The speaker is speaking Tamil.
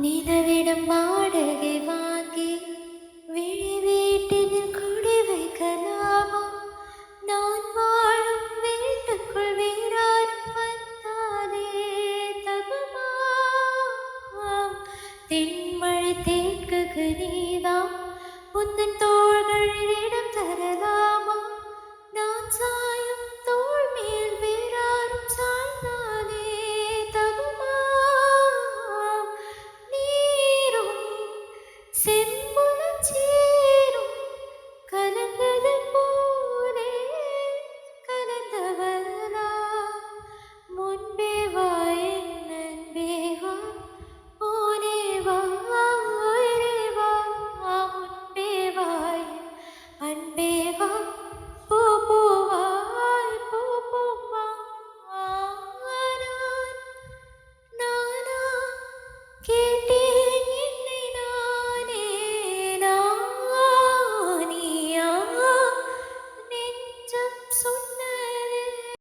நிலவிடம் வாடகை வாங்கி விழி வீட்டில் குடி வைக்கலாமா? நான் வாழும் வீட்டுக்குள் வேறாரும் வந்தாலே தகுமா? தென்மழை தேக்குக்கு நீதான் உந்தன் தோள்களில் இடம் தரலாமா? நான்